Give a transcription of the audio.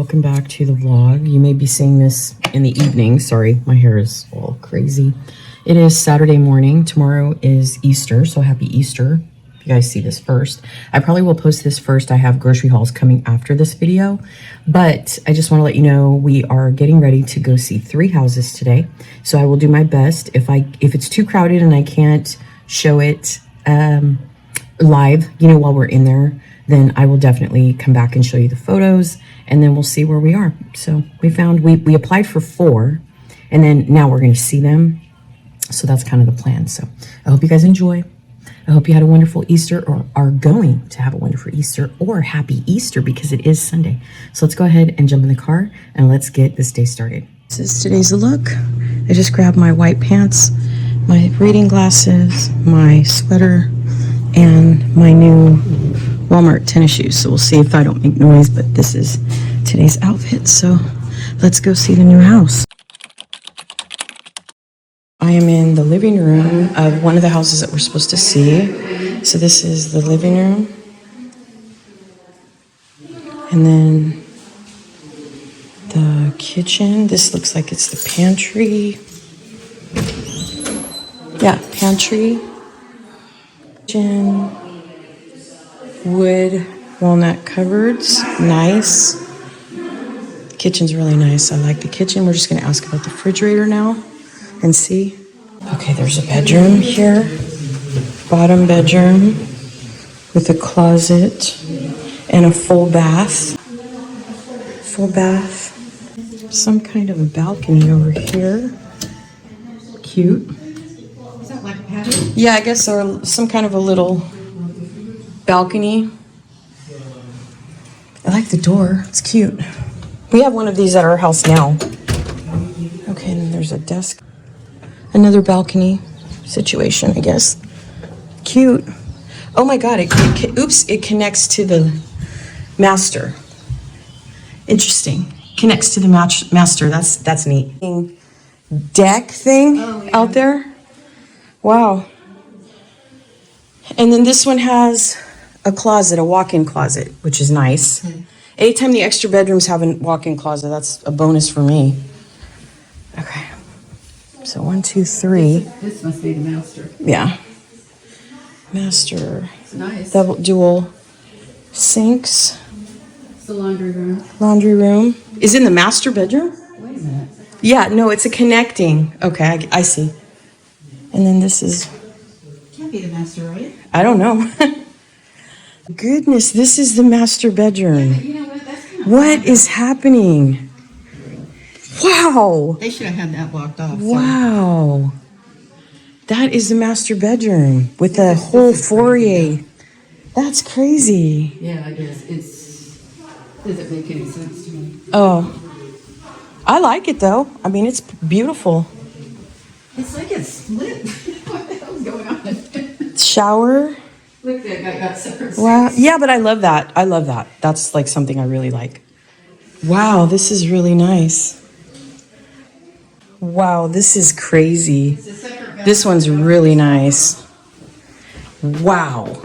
welcome back to the vlog. You may be seeing this in the evening. Sorry, my hair is all crazy. It is Saturday morning. Tomorrow is Easter, so happy Easter. If you guys see this first, I probably will post this first. I have grocery hauls coming after this video, but I just want to let you know we are getting ready to go see 3 houses today. So I will do my best. If it's too crowded and I can't show it live, while we're in there, then I will definitely come back and show you the photos, and then we'll see where we are. So we applied for 4, and then now we're going to see them. So that's kind of the plan. So I hope you guys enjoy. I hope you had a wonderful Easter, or are going to have a wonderful Easter, or happy Easter, because it is Sunday. So let's go ahead and jump in the car and let's get this day started. This is today's look. I just grabbed my white pants, my reading glasses, my sweater, and my new Walmart tennis shoes. So we'll see if I don't make noise, but this is today's outfit. So let's go see the new house. I am in the living room of one of the houses that we're supposed to see. So this is the living room. And then the kitchen. This looks like it's the pantry. Yeah, pantry. Kitchen. Wood walnut cupboards. Nice. The kitchen's really nice. I like the kitchen. We're just going to ask about the refrigerator now and see. Okay, there's a bedroom here. Bottom bedroom with a closet and a full bath. Full bath. Some kind of a balcony over here. Cute. Is that like a patio? Yeah, I guess, or some kind of a little balcony. I like the door. It's cute. We have one of these at our house now. Okay, and then there's a desk. Another balcony situation, I guess. Cute. Oh my God, it connects to the master. Interesting. Connects to the master. That's neat. Deck thing out there. Wow. And then this one has a closet, a walk-in closet, which is nice. Anytime the extra bedrooms have a walk-in closet, that's a bonus for me. Okay. So 1, 2, 3. This must be the master. Yeah. Master. It's nice. Double dual sinks. It's the laundry room. Laundry room. Is in the master bedroom? Wait a minute. Yeah, no, it's a connecting. Okay, I see. And then this is... Can't be the master, right? I don't know. Goodness, this is the master bedroom. You know what? That's kind of What is happening? Wow. They should have had that blocked off. Wow. That is the master bedroom with a whole foyer. That's crazy. Yeah, I guess. Doesn't make any sense to me. Oh. I like it though. I mean, it's beautiful. It's like it's split. What the hell's going on? Shower. Look, that guy got separate. Wow. Yeah, but I love that. I love that. That's like something I really like. Wow, this is really nice. Wow, this is crazy. This one's really nice. Wow.